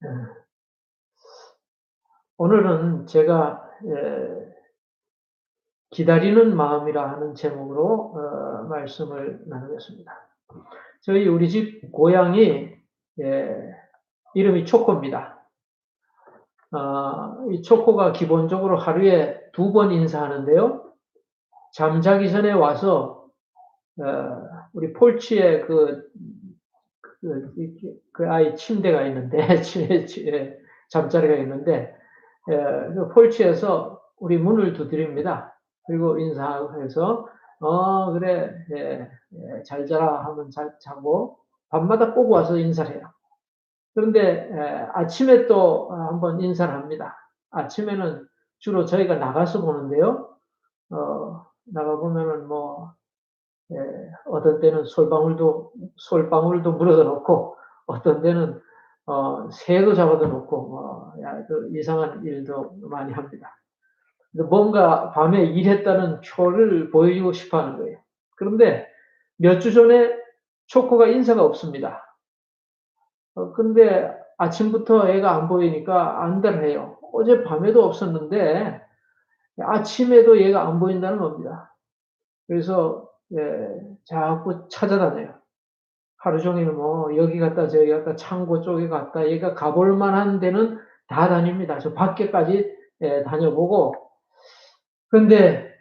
예. 오늘은 제가 기다리는 마음이라 하는 제목으로 말씀을 나누겠습니다. 우리 집 고양이 이름이 초코입니다. 이 초코가 기본적으로 하루에 2번 인사하는데요. 잠자기 전에 와서 우리 폴치에 그 아이 침대가 있는데 잠자리가 있는데 그 폴치에서 우리 문을 두드립니다. 그리고 인사하고 해서 그래, 잘 자라 하면 잘 자고 밤마다 꼭 와서 인사를 해요. 그런데 아침에 또 한번 인사를 합니다. 아침에는 주로 저희가 나가서 보는데요. 나가 보면은 뭐 어떤 때는 솔방울도 물어다 놓고, 어떤 때는 새도 잡아다 놓고, 이상한 일도 많이 합니다. 뭔가 밤에 일했다는 표를 보여주고 싶어 하는 거예요. 그런데 몇 주 전에 초코가 인사가 없습니다. 근데 아침부터 애가 안 보이니까 안달을 해요. 어젯밤에도 없었는데 아침에도 얘가 안 보인다는 겁니다. 그래서 자꾸 찾아다녀요. 하루 종일 뭐 여기 갔다 저기 갔다 창고 쪽에 갔다 얘가 가볼 만한 데는 다 다닙니다. 저 밖에까지 다녀보고. 근데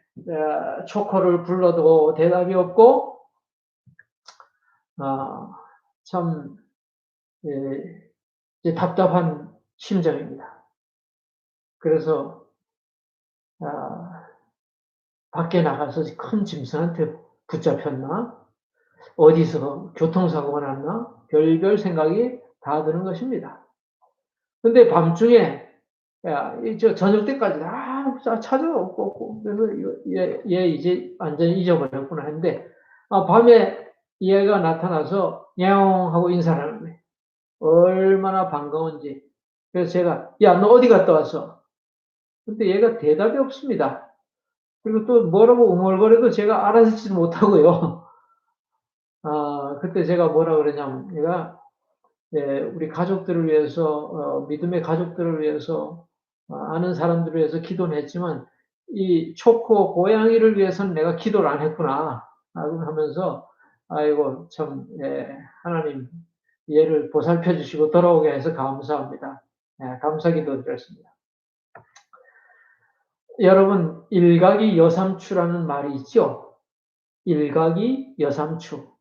초코를 불러도 대답이 없고 참 이제 답답한 심정입니다. 그래서 아, 밖에 나가서 큰 짐승한테 붙잡혔나? 어디서 교통사고가 났나? 별별 생각이 다 드는 것입니다. 근데 밤중에 저 저녁 때까지 찾아 없고 그래서 얘 이제 완전히 잊어버렸구나 했는데 밤에 얘가 나타나서 야옹 하고 인사를 하는 거예요. 얼마나 반가운지. 그래서 제가 야, 너 어디 갔다 왔어? 근데 얘가 대답이 없습니다. 그리고 또 뭐라고 웅얼거려도 제가 알아듣지도 못하고요. 그때 제가 뭐라 그러냐면 얘가 우리 가족들을 위해서 믿음의 가족들을 위해서 아는 사람들을 위해서 기도는 했지만 이 초코 고양이를 위해서는 내가 기도를 안 했구나 하면서 아이고 참 하나님 얘를 보살펴 주시고 돌아오게 해서 감사합니다. 감사기도 드렸습니다. 여러분 일각이 여삼추라는 말이 있죠. 일각이 여삼추.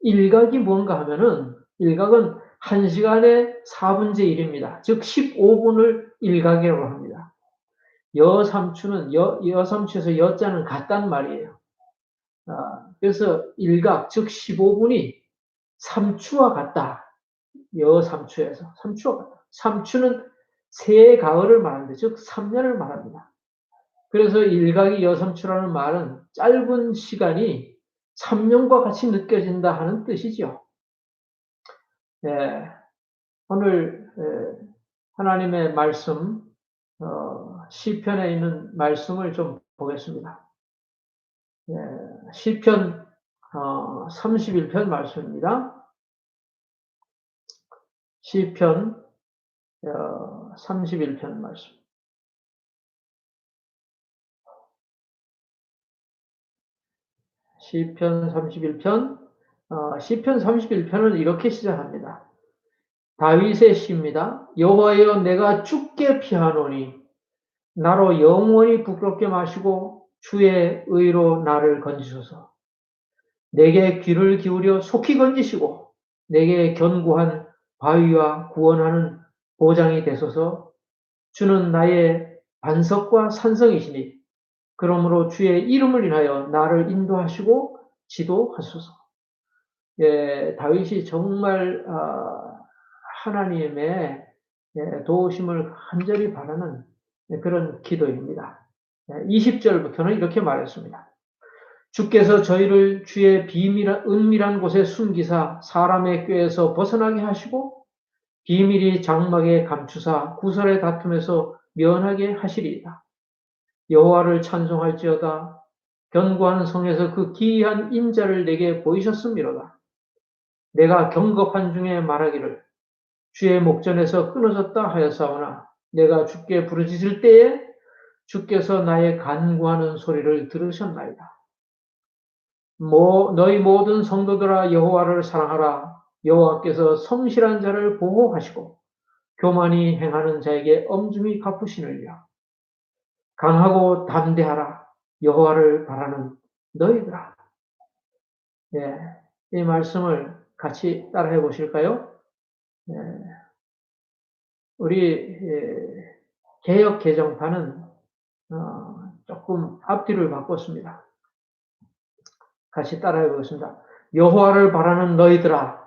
일각이 뭔가 하면은 일각은 1시간에 4분의 1입니다. 즉 15분을 일각이라고 합니다. 여삼추는 여삼추에서 여자는 같단 말이에요. 그래서 일각 즉 15분이 삼추와 같다. 여삼추에서 삼추와 같다. 삼추는 새 가을을 말하는데 즉 3년을 말합니다. 그래서 일각이 여삼추라는 말은 짧은 시간이 3년과 같이 느껴진다 하는 뜻이죠. 오늘 하나님의 말씀 시편에 있는 말씀을 좀 보겠습니다. 시편 31편 말씀입니다. 시편 31편 말씀. 시편 31편 시편 31편은 이렇게 시작합니다. 다윗의 시입니다. 여호와여 내가 죽게 피하노니 나로 영원히 부끄럽게 마시고 주의 의로 나를 건지소서. 내게 귀를 기울여 속히 건지시고 내게 견고한 바위와 구원하는 보장이 되소서. 주는 나의 반석과 산성이시니 그러므로 주의 이름을 인하여 나를 인도하시고 지도하소서. 다윗이 정말 하나님의 도우심을 간절히 바라는 그런 기도입니다. 20절부터는 이렇게 말했습니다. 주께서 저희를 주의 은밀한 곳에 숨기사 사람의 꾀에서 벗어나게 하시고 비밀이 장막에 감추사 구설의 다툼에서 면하게 하시리이다. 여호와를 찬송할지어다. 견고한 성에서 그 기이한 인자를 내게 보이셨음이로다. 내가 경겁한 중에 말하기를 주의 목전에서 끊어졌다 하였사오나 내가 주께 부르짖을 때에 주께서 나의 간구하는 소리를 들으셨나이다. 너희 모든 성도들아 여호와를 사랑하라. 여호와께서 성실한 자를 보호하시고 교만히 행하는 자에게 엄중히 갚으시느니라. 강하고 담대하라. 여호와를 바라는 너희들아. 예, 이 말씀을 같이 따라해 보실까요? 예, 우리 개역 개정판은 조금 앞뒤를 바꿨습니다. 같이 따라해 보겠습니다. 여호와를 바라는 너희들아,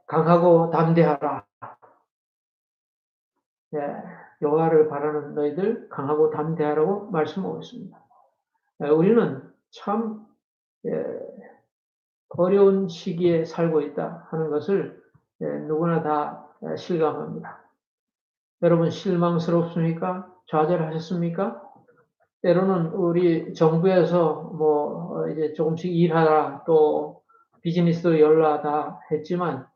강하고 담대하라. 예, 여호와를 바라는 너희들 강하고 담대하라고 말씀하고 있습니다. 우리는 참 어려운 시기에 살고 있다 하는 것을 누구나 다 실감합니다. 여러분 실망스럽습니까? 좌절하셨습니까? 때로는 우리 정부에서 뭐 이제 조금씩 일하라 또 비즈니스도 열라다 했지만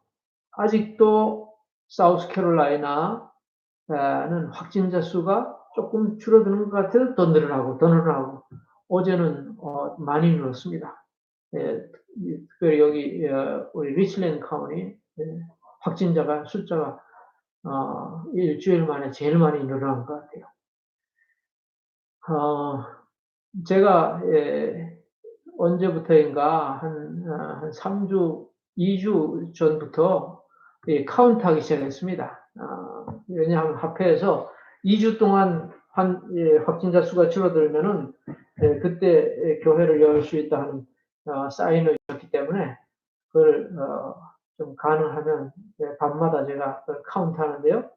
아직도 사우스캐롤라이나는 확진자 수가 조금 줄어드는 것 같아요. 더 늘어나고. 어제는 많이 늘었습니다. 특별히 여기 우리 리치랜드 카운티 확진자가 숫자가 일주일 만에 제일 많이 늘어난 것 같아요. 제가 언제부터인가 한 3주, 2주 전부터 카운트하기 시작했습니다. 왜냐하면 합해서 2주 동안 확진자 수가 줄어들면은 그때 교회를 열 수 있다 하는 사인을 줬기 때문에 그걸 좀 가능하면 밤마다 제가 그걸 카운트하는데요.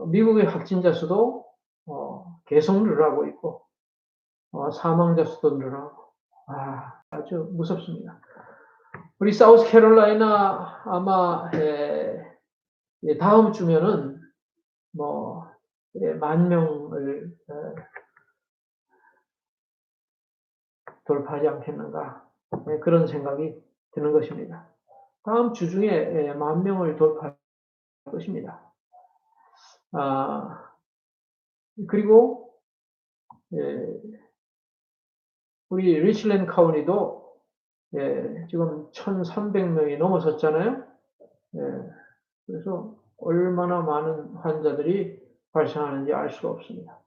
미국의 확진자 수도 계속 늘어나고 있고 사망자 수도 늘어나고 아주 무섭습니다. 우리 사우스캐롤라이나 아마 다음 주면은 뭐 10,000명을 돌파하지 않겠는가 그런 생각이 드는 것입니다. 다음 주 중에 10,000명을 돌파할 것입니다. 그리고 우리 리치랜드 카운티도 지금 1,300명이 넘어섰잖아요. 그래서 얼마나 많은 환자들이 발생하는지 알 수가 없습니다.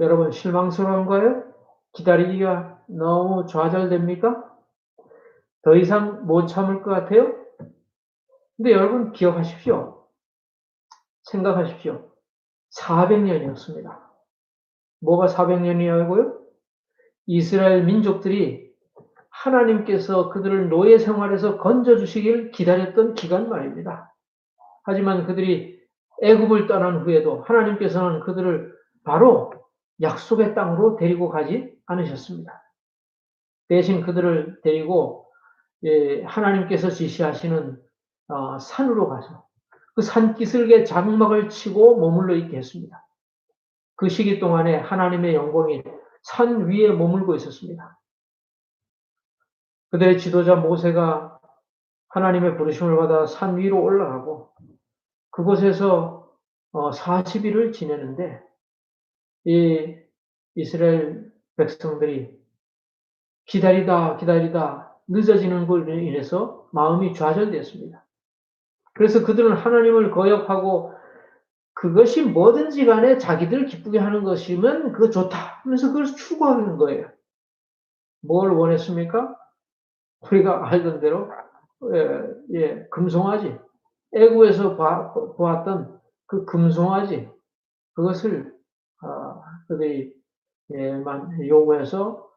여러분 실망스러운가요? 기다리기가 너무 좌절됩니까? 더 이상 못 참을 것 같아요? 근데 여러분 기억하십시오. 생각하십시오. 400년이었습니다. 뭐가 400년이냐고요? 이스라엘 민족들이 하나님께서 그들을 노예 생활에서 건져주시길 기다렸던 기간 말입니다. 하지만 그들이 애굽을 떠난 후에도 하나님께서는 그들을 바로 약속의 땅으로 데리고 가지 않으셨습니다. 대신 그들을 데리고 하나님께서 지시하시는 산으로 가서 그 산기슭에 장막을 치고 머물러 있게 했습니다. 그 시기 동안에 하나님의 영광이 산 위에 머물고 있었습니다. 그들의 지도자 모세가 하나님의 부르심을 받아 산 위로 올라가고 그곳에서 40일을 지내는데 이 이스라엘 백성들이 기다리다 늦어지는 걸로 인해서 마음이 좌절되었습니다. 그래서 그들은 하나님을 거역하고 그것이 뭐든지 간에 자기들 기쁘게 하는 것이면 그거 좋다 하면서 그걸 추구하는 거예요. 뭘 원했습니까? 우리가 알던 대로 금송아지, 애구에서 보았던 그 금송아지 그것을 그들이 요구해서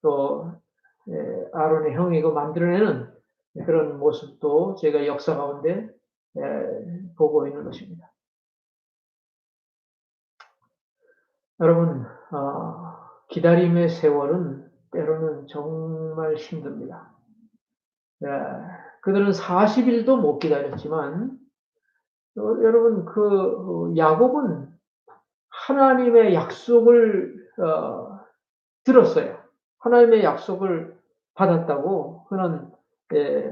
또 아론의 형이 이거 만들어내는 그런 모습도 제가 역사 가운데 보고 있는 것입니다. 여러분, 기다림의 세월은 때로는 정말 힘듭니다. 그들은 40일도 못 기다렸지만, 여러분, 야곱은 하나님의 약속을 들었어요. 하나님의 약속을 받았다고 그는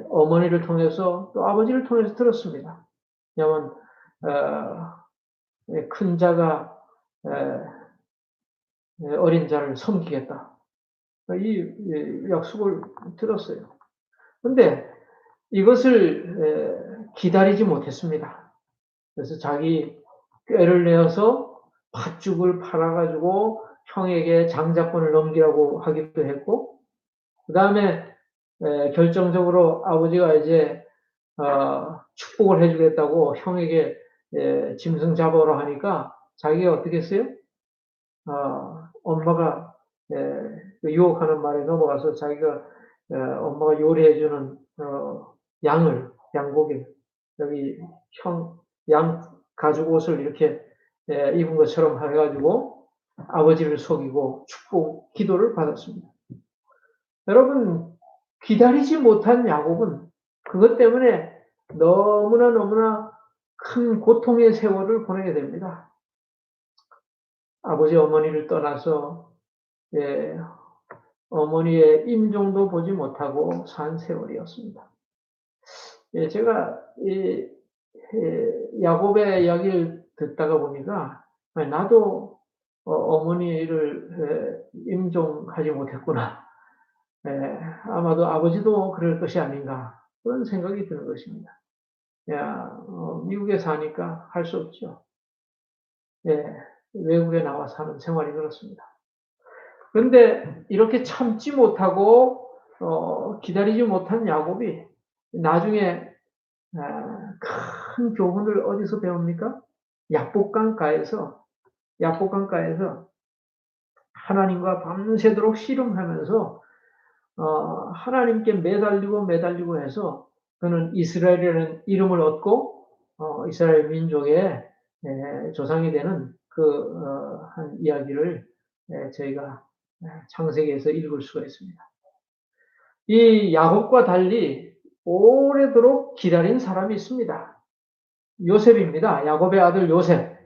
어머니를 통해서 또 아버지를 통해서 들었습니다. 왜냐하면 큰 자가 어린 자를 섬기겠다. 이 약속을 들었어요. 근데 이것을 기다리지 못했습니다. 그래서 자기 꾀를 내어서 팥죽을 팔아 가지고 형에게 장자권을 넘기라고 하기도 했고, 그다음에 결정적으로 아버지가 이제 축복을 해 주겠다고 형에게 짐승 잡아오라 하니까 자기가 어떻게 했어요? 엄마가 그 유혹하는 말에 넘어가서 자기가 엄마가 요리해 주는 양고기를 여기 양 가죽 옷을 이렇게 입은 것처럼 해 가지고 아버지를 속이고 축복 기도를 받았습니다. 여러분, 기다리지 못한 야곱은 그것 때문에 너무나 큰 고통의 세월을 보내게 됩니다. 아버지 어머니를 떠나서 어머니의 임종도 보지 못하고 산 세월이었습니다. 제가 이 야곱의 이야기를 듣다가 보니까 나도 어머니를 임종하지 못했구나. 아마도 아버지도 그럴 것이 아닌가 그런 생각이 드는 것입니다. 미국에 사니까 할 수 없죠. 외국에 나와 사는 생활이 그렇습니다. 그런데 이렇게 참지 못하고 기다리지 못한 야곱이 나중에 큰 교훈을 어디서 배웁니까? 약복강가에서 하나님과 밤새도록 씨름하면서 하나님께 매달리고 해서 그는 이스라엘이라는 이름을 얻고 이스라엘 민족의 조상이 되는 한 이야기를 저희가 창세기에서 읽을 수가 있습니다. 이 야곱과 달리 오래도록 기다린 사람이 있습니다. 요셉입니다. 야곱의 아들 요셉.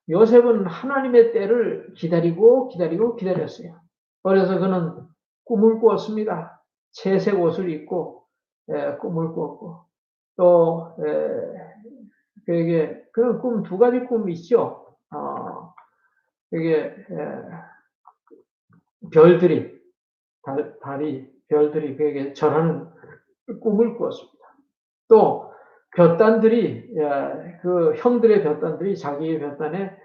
요셉은 하나님의 때를 기다렸어요. 그래서 그는 꿈을 꾸었습니다. 채색 옷을 입고 꿈을 꾸었고 또 그에게 그런 꿈 두 가지 꿈이 있죠. 그게 별들이 별들이 그에게 절하는 꿈을 꾸었습니다. 또 볕단들이 그 형들의 볕단들이 자기의 볕단에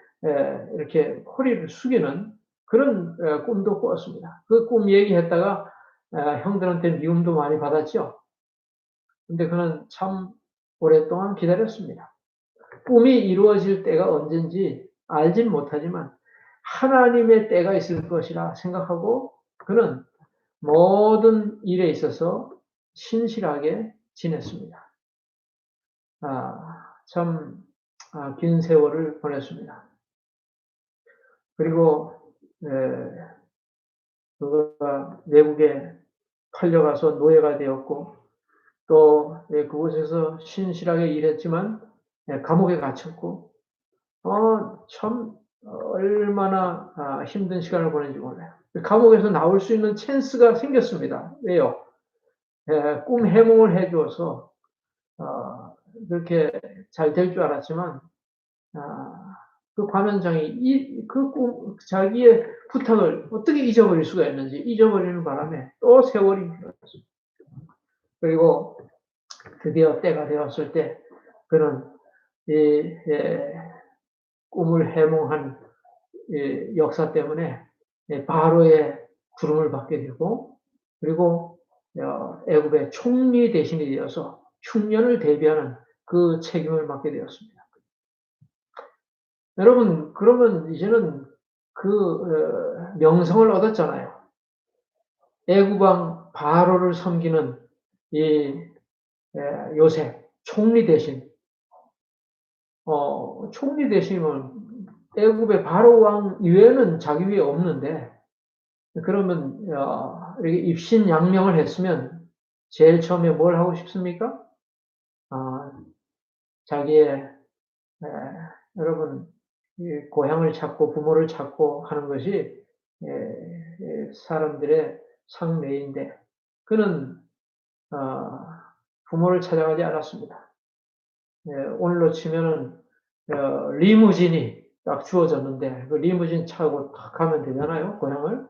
이렇게 허리를 숙이는 그런 꿈도 꾸었습니다. 그 꿈 얘기했다가 형들한테 미움도 많이 받았죠. 근데 그는 참 오랫동안 기다렸습니다. 꿈이 이루어질 때가 언젠지 알진 못하지만 하나님의 때가 있을 것이라 생각하고 그는 모든 일에 있어서 신실하게 지냈습니다. 참 긴 세월을 보냈습니다. 그리고 그가 외국에 팔려가서 노예가 되었고 또 그곳에서 신실하게 일했지만 감옥에 갇혔고 참 얼마나 힘든 시간을 보낸지 몰라요. 감옥에서 나올 수 있는 찬스가 생겼습니다. 왜요? 꿈 해몽을 해 주어서 그렇게 잘 될 줄 알았지만 그 관원장이 자기의 부탁을 어떻게 잊어버릴 수가 있는지 잊어버리는 바람에 또 세월이 흘렀습니다. 그리고 드디어 때가 되었을 때 그는 이 꿈을 해몽한 역사 때문에 바로의 부름을 받게 되고 그리고 애굽의 총리 대신이 되어서 흉년을 대비하는 그 책임을 맡게 되었습니다. 여러분 그러면 이제는 그 명성을 얻었잖아요. 애굽 왕 바로를 섬기는 이 요셉 총리 대신 총리 대신은 애굽의 바로 왕 이외에는 자기 위에 없는데 그러면 이렇게 입신양명을 했으면 제일 처음에 뭘 하고 싶습니까? 자기의 여러분 고향을 찾고 부모를 찾고 하는 것이 사람들의 상례인데 그는 부모를 찾아가지 않았습니다. 오늘로 치면은 리무진이 딱 주어졌는데 그 리무진 타고 탁 가면 되잖아요, 고향을.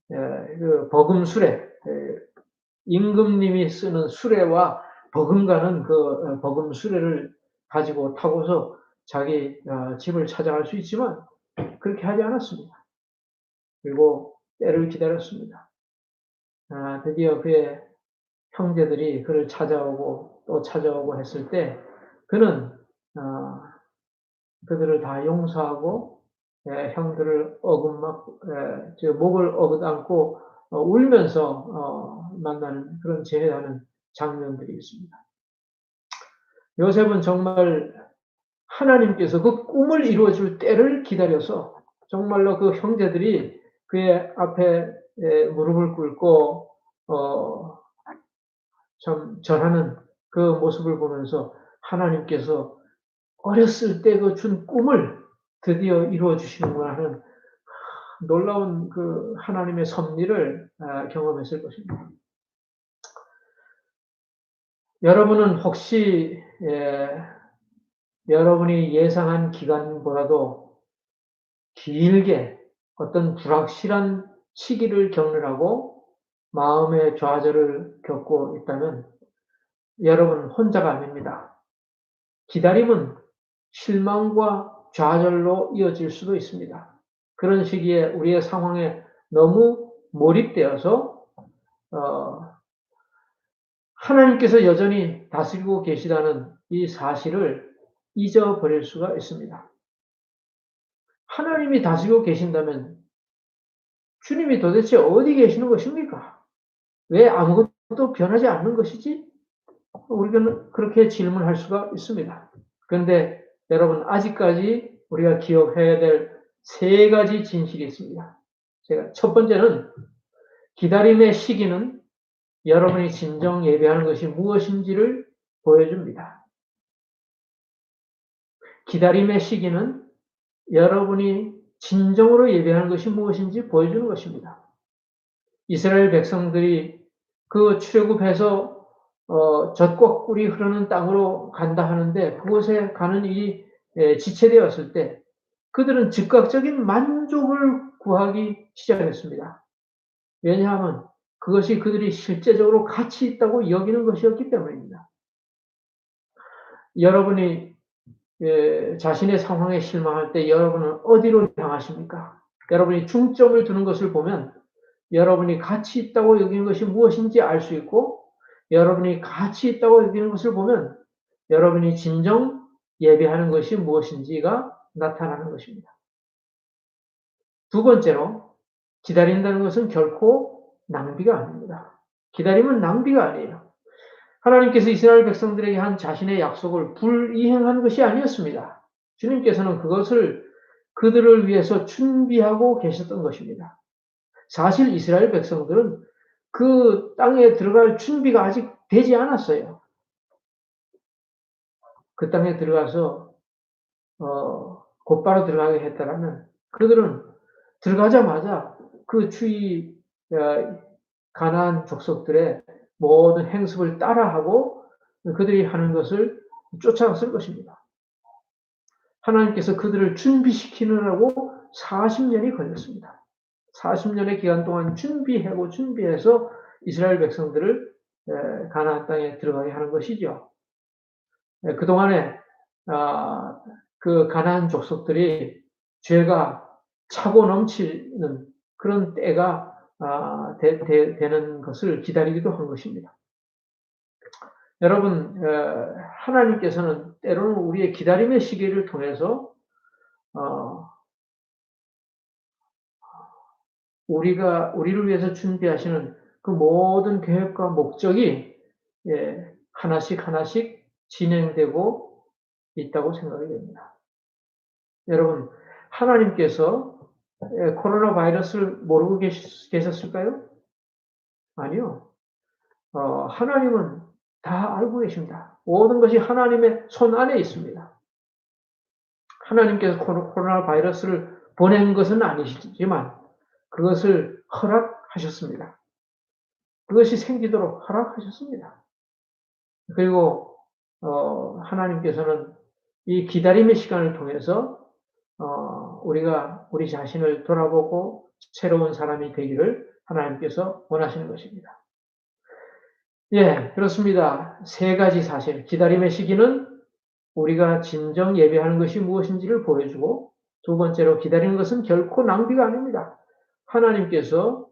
그 버금수레, 임금님이 쓰는 수레와 버금가는 그 버금수레를 가지고 타고서 자기 집을 찾아갈 수 있지만 그렇게 하지 않았습니다. 그리고 때를 기다렸습니다. 드디어 그의 형제들이 그를 찾아오고 또 찾아오고 했을 때 그는 그들을 다 용서하고 형들을 목을 어긋안고 울면서 만나는 그런 제회하는 장면들이 있습니다. 요셉은 정말 하나님께서 그 꿈을 이루어줄 때를 기다려서 정말로 그 형제들이 그의 앞에 무릎을 꿇고 참 전하는 그 모습을 보면서 하나님께서 어렸을 때 그 준 꿈을 드디어 이루어 주시는구나 하는 놀라운 그 하나님의 섭리를 경험했을 것입니다. 여러분은 혹시 여러분이 예상한 기간보다도 길게 어떤 불확실한 시기를 겪느라고 마음의 좌절을 겪고 있다면 여러분 혼자가 아닙니다. 기다림은 실망과 좌절로 이어질 수도 있습니다. 그런 시기에 우리의 상황에 너무 몰입되어서 하나님께서 여전히 다스리고 계시다는 이 사실을 잊어버릴 수가 있습니다. 하나님이 다스리고 계신다면 주님이 도대체 어디 계시는 것입니까? 왜 아무것도 변하지 않는 것이지? 우리가 그렇게 질문할 수가 있습니다. 그런데 여러분 아직까지 우리가 기억해야 될 세 가지 진실이 있습니다. 첫 번째는 기다림의 시기는 여러분이 진정 예배하는 것이 무엇인지를 보여줍니다. 기다림의 시기는 여러분이 진정으로 예배하는 것이 무엇인지 보여주는 것입니다. 이스라엘 백성들이 그 출애굽해서 젖과 꿀이 흐르는 땅으로 간다 하는데 그곳에 가는 일이 지체되었을 때 그들은 즉각적인 만족을 구하기 시작했습니다. 왜냐하면 그것이 그들이 실제적으로 가치 있다고 여기는 것이었기 때문입니다. 여러분이 자신의 상황에 실망할 때 여러분은 어디로 향하십니까? 여러분이 중점을 두는 것을 보면 여러분이 가치 있다고 여기는 것이 무엇인지 알 수 있고 여러분이 가치 있다고 여기는 것을 보면 여러분이 진정 예배하는 것이 무엇인지가 나타나는 것입니다. 두 번째로 기다린다는 것은 결코 낭비가 아닙니다. 기다림은 낭비가 아니에요. 하나님께서 이스라엘 백성들에게 한 자신의 약속을 불이행한 것이 아니었습니다. 주님께서는 그것을 그들을 위해서 준비하고 계셨던 것입니다. 사실 이스라엘 백성들은 그 땅에 들어갈 준비가 아직 되지 않았어요. 그 땅에 들어가서 곧바로 들어가게 했다라면 그들은 들어가자마자 그 주위 가나안 족속들의 모든 행습을 따라하고 그들이 하는 것을 쫓아갔을 것입니다. 하나님께서 그들을 준비시키느라고 40년이 걸렸습니다. 40년의 기간 동안 준비해서 이스라엘 백성들을 가나안 땅에 들어가게 하는 것이죠. 그동안에 그 가나안 족속들이 죄가 차고 넘치는 그런 때가 되는 것을 기다리기도 한 것입니다. 여러분, 하나님께서는 때로는 우리의 기다림의 시기를 통해서 우리를 위해서 준비하시는 그 모든 계획과 목적이 하나씩 진행되고 있다고 생각이 됩니다. 여러분, 하나님께서 코로나 바이러스를 모르고 계셨을까요? 아니요. 하나님은 다 알고 계십니다. 모든 것이 하나님의 손 안에 있습니다. 하나님께서 코로나 바이러스를 보낸 것은 아니지만 그것을 허락하셨습니다. 그것이 생기도록 허락하셨습니다. 그리고 하나님께서는 이 기다림의 시간을 통해서 우리가 우리 자신을 돌아보고 새로운 사람이 되기를 하나님께서 원하시는 것입니다. 예, 그렇습니다. 세 가지 사실. 기다림의 시기는 우리가 진정 예배하는 것이 무엇인지를 보여주고, 두 번째로 기다리는 것은 결코 낭비가 아닙니다. 하나님께서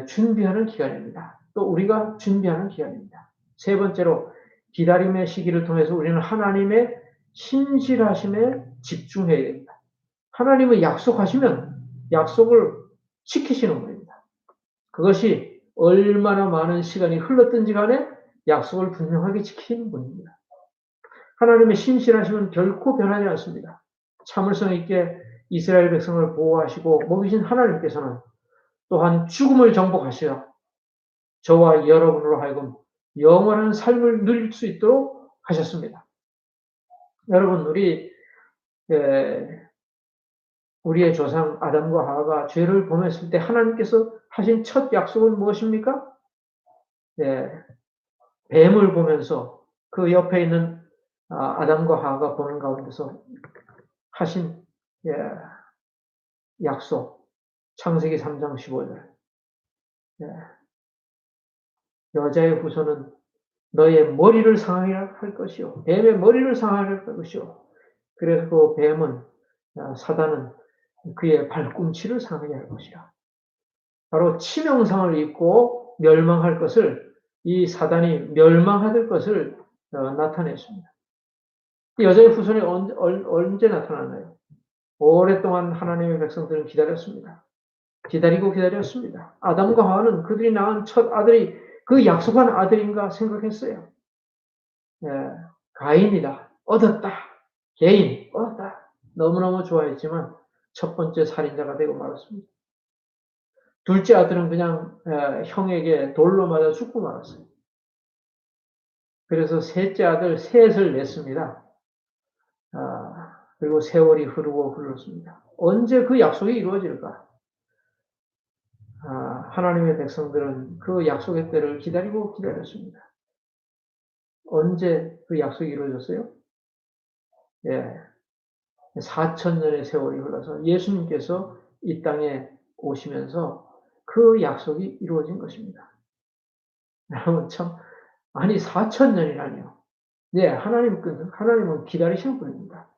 준비하는 기간입니다. 또 우리가 준비하는 기간입니다. 세 번째로 기다림의 시기를 통해서 우리는 하나님의 신실하심에 집중해야 됩니다. 하나님은 약속하시면 약속을 지키시는 분입니다. 그것이 얼마나 많은 시간이 흘렀든지 간에 약속을 분명하게 지키는 분입니다. 하나님의 신실하심은 결코 변하지 않습니다. 참을성 있게 이스라엘 백성을 보호하시고 먹이신 하나님께서는 또한 죽음을 정복하시어 저와 여러분으로 하여금 영원한 삶을 누릴 수 있도록 하셨습니다. 여러분, 우리의 조상 아담과 하와가 죄를 범했을 때 하나님께서 하신 첫 약속은 무엇입니까? 뱀을 보면서 그 옆에 있는 아담과 하와가 보는 가운데서 하신 약속, 창세기 3장 15절. 여자의 후손은 너의 머리를 상하게 할 것이요, 뱀의 머리를 상하게 할 것이요. 그래서 그 뱀은, 사단은 그의 발꿈치를 상하게 할 것이야. 바로 치명상을 입고 멸망할 것을, 이 사단이 멸망할 것을 나타냈습니다. 여자의 후손이 언제 나타나나요? 오랫동안 하나님의 백성들은 기다렸습니다. 기다리고 기다렸습니다. 아담과 하와는 그들이 낳은 첫 아들이 그 약속한 아들인가 생각했어요. 가인이다. 얻었다. 개인, 얻었다. 너무너무 좋아했지만 첫 번째 살인자가 되고 말았습니다. 둘째 아들은 그냥 형에게 돌로 맞아 죽고 말았어요. 그래서 셋째 아들 셋을 냈습니다. 그리고 세월이 흐르고 흘렀습니다. 언제 그 약속이 이루어질까? 하나님의 백성들은 그 약속의 때를 기다리고 기다렸습니다. 언제 그 약속이 이루어졌어요? 4,000년의 세월이 흘러서 예수님께서 이 땅에 오시면서 그 약속이 이루어진 것입니다. 여러분 참, 아니 4,000년이라니요. 하나님은 기다리시는 분입니다.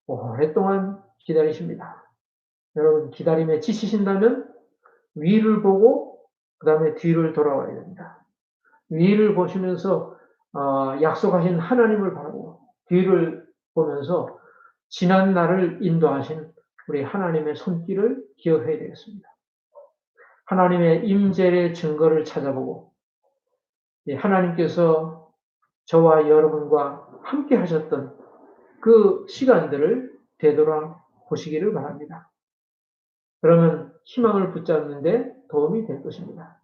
오랫동안 기다리십니다. 여러분 기다림에 지치신다면 위를 보고 그 다음에 뒤를 돌아와야 됩니다. 위를 보시면서 약속하신 하나님을 바라보고 뒤를 보면서 지난 날을 인도하신 우리 하나님의 손길을 기억해야 되겠습니다. 하나님의 임재의 증거를 찾아보고 하나님께서 저와 여러분과 함께 하셨던 그 시간들을 되돌아보시기를 바랍니다. 그러면 희망을 붙잡는 데 도움이 될 것입니다.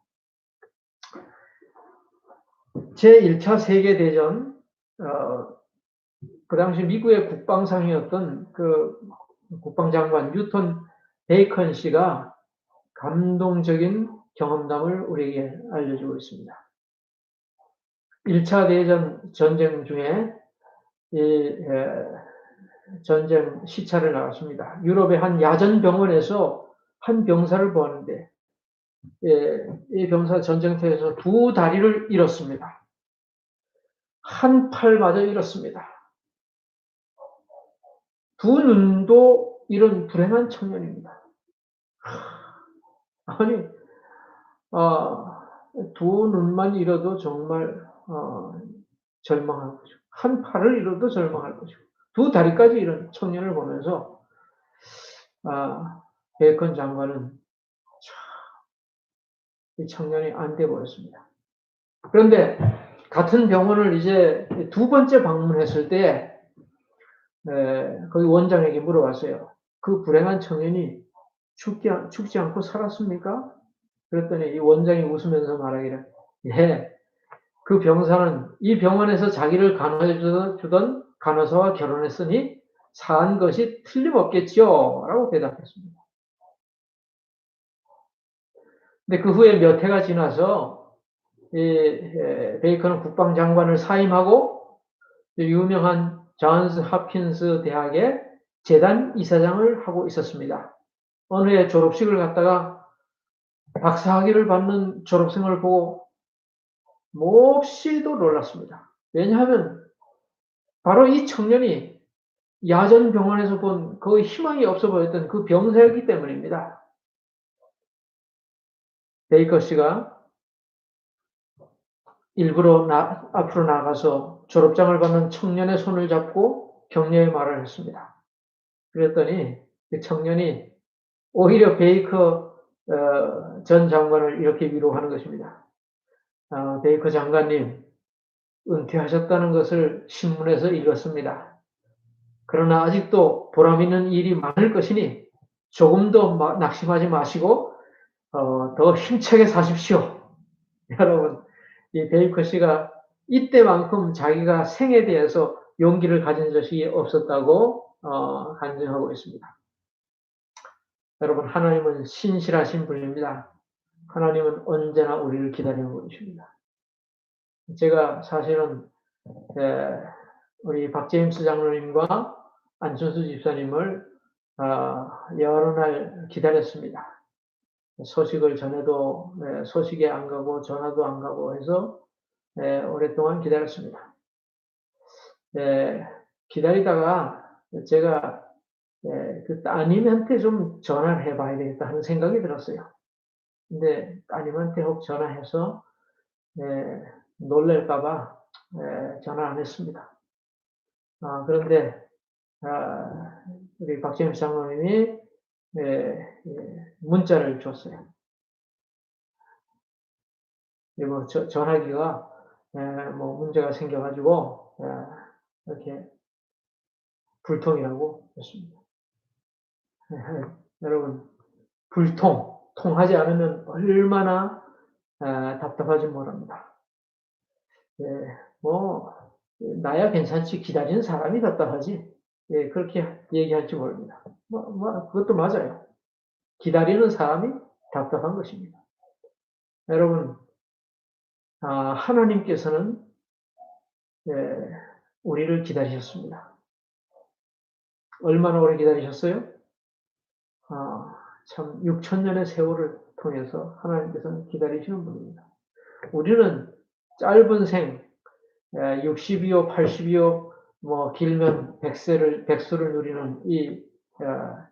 제1차 세계대전, 그 당시 미국의 국방상이었던 그 국방장관 뉴턴 베이컨 씨가 감동적인 경험담을 우리에게 알려주고 있습니다. 1차 대전 전쟁 중에 이 전쟁 시찰을 나갔습니다. 유럽의 한 야전 병원에서 한 병사를 보았는데 이 병사 전쟁터에서 두 다리를 잃었습니다. 한 팔마저 잃었습니다. 두 눈도 잃은 불행한 청년입니다. 아니, 두 눈만 잃어도 정말 절망할 것이고, 한 팔을 잃어도 절망할 것이고, 두 다리까지 잃은 청년을 보면서 베이컨 장관은 이 청년이 안 돼 보였습니다. 그런데 같은 병원을 이제 두 번째 방문했을 때 거기 원장에게 물어봤어요. 그 불행한 청년이 죽지 않고 살았습니까? 그랬더니 이 원장이 웃으면서 말하기를, 예, 그 병사는 이 병원에서 자기를 간호해주던 간호사와 결혼했으니 산 것이 틀림없겠지요? 라고 대답했습니다. 근데 그 후에 몇 해가 지나서 베이컨은 국방장관을 사임하고 유명한 존스 홉킨스 대학의 재단 이사장을 하고 있었습니다. 어느 해 졸업식을 갔다가 박사학위를 받는 졸업생을 보고 몹시도 놀랐습니다. 왜냐하면 바로 이 청년이 야전 병원에서 본 그 희망이 없어 보였던 그 병사였기 때문입니다. 베이커 씨가 일부러 앞으로 나가서 졸업장을 받는 청년의 손을 잡고 격려의 말을 했습니다. 그랬더니 그 청년이 오히려 베이커 전 장관을 이렇게 위로하는 것입니다. 베이커 장관님, 은퇴하셨다는 것을 신문에서 읽었습니다. 그러나 아직도 보람 있는 일이 많을 것이니 조금 더 낙심하지 마시고 더 힘차게 사십시오. 여러분, 이 베이커 씨가 이때만큼 자기가 생에 대해서 용기를 가진 적이 없었다고 간증하고 있습니다. 여러분, 하나님은 신실하신 분입니다. 하나님은 언제나 우리를 기다리는 분이십니다. 제가 사실은 우리 박제임스 장로님과 안춘수 집사님을 여러 날 기다렸습니다. 소식을 전해도 소식에 안 가고 전화도 안 가고 해서 오랫동안 기다렸습니다. 기다리다가 제가 그 따님한테 좀 전화를 해봐야 되겠다 하는 생각이 들었어요. 근데 따님한테 혹 전화해서 놀랄까봐 전화 안 했습니다. 그런데 우리 박재임 장로님이 문자를 줬어요. 그리고 전화기가 뭐 문제가 생겨가지고 이렇게 불통이라고 했습니다. 여러분, 통하지 않으면 얼마나 답답하지 모릅니다. 뭐 나야 괜찮지 기다리는 사람이 답답하지. 그렇게 얘기할지 모릅니다. 그것도 맞아요. 기다리는 사람이 답답한 것입니다. 여러분, 하나님께서는 우리를 기다리셨습니다. 얼마나 오래 기다리셨어요? 참 6천년의 세월을 통해서 하나님께서는 기다리시는 분입니다. 우리는 짧은 생 60이요 80이요 뭐 길면 100수를 누리는 이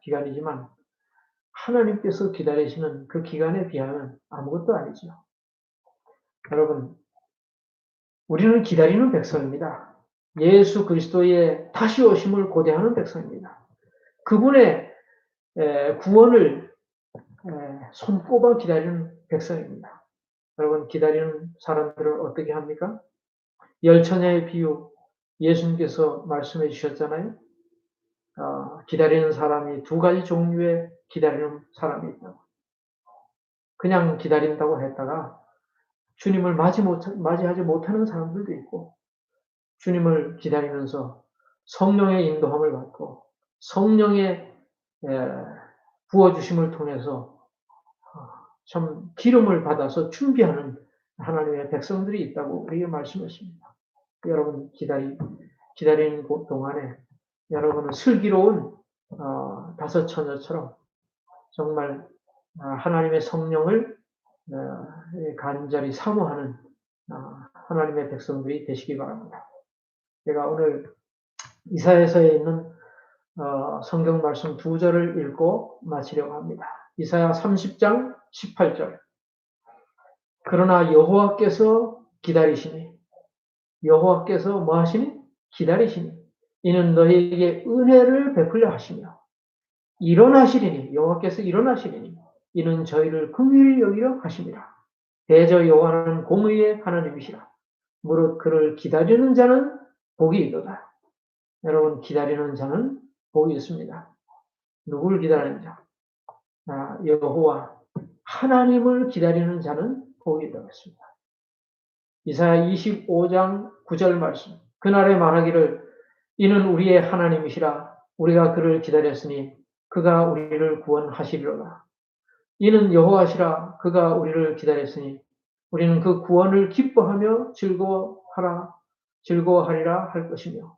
기간이지만 하나님께서 기다리시는 그 기간에 비하면 아무것도 아니죠. 여러분, 우리는 기다리는 백성입니다. 예수 그리스도의 다시 오심을 고대하는 백성입니다. 그분의 구원을 손꼽아 기다리는 백성입니다. 여러분, 기다리는 사람들을 어떻게 합니까? 열처녀의 비유 예수님께서 말씀해 주셨잖아요. 기다리는 사람이 두 가지 종류의 기다리는 사람이 있다고. 그냥 기다린다고 했다가 주님을 맞이하지 못하는 사람들도 있고, 주님을 기다리면서 성령의 인도함을 받고 성령의 부어주심을 통해서 참 기름을 받아서 준비하는 하나님의 백성들이 있다고 우리에게 말씀하십니다. 여러분 기다리는 동안에 여러분은 슬기로운 다섯 처녀처럼 정말 하나님의 성령을 간절히 사모하는 하나님의 백성들이 되시기 바랍니다. 제가 오늘 이사야서에 있는 성경 말씀 2절을 읽고 마치려고 합니다. 이사야 30장 18절. 그러나 여호와께서 기다리시니, 여호와께서 뭐 하시니? 기다리시니, 이는 너희에게 은혜를 베풀려 하시며 일어나시리니, 여호와께서 일어나시리니 이는 저희를 긍휼히 여기려 하심이라. 대저 여호와는 공의의 하나님이시라. 무릇 그를 기다리는 자는 복이 있도다. 여러분, 기다리는 자는 복이 있습니다. 누구를 기다리는 자? 여호와 하나님을 기다리는 자는 복이 있다고 했습니다. 이사야 25장 9절 말씀. 그날에 말하기를 이는 우리의 하나님이시라. 우리가 그를 기다렸으니 그가 우리를 구원하시리로다. 이는 여호와시라. 그가 우리를 기다렸으니 우리는 그 구원을 기뻐하며 즐거워하리라 할 것이며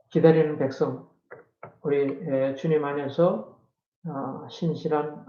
기다리는 백성, 우리 주님 안에서 신실한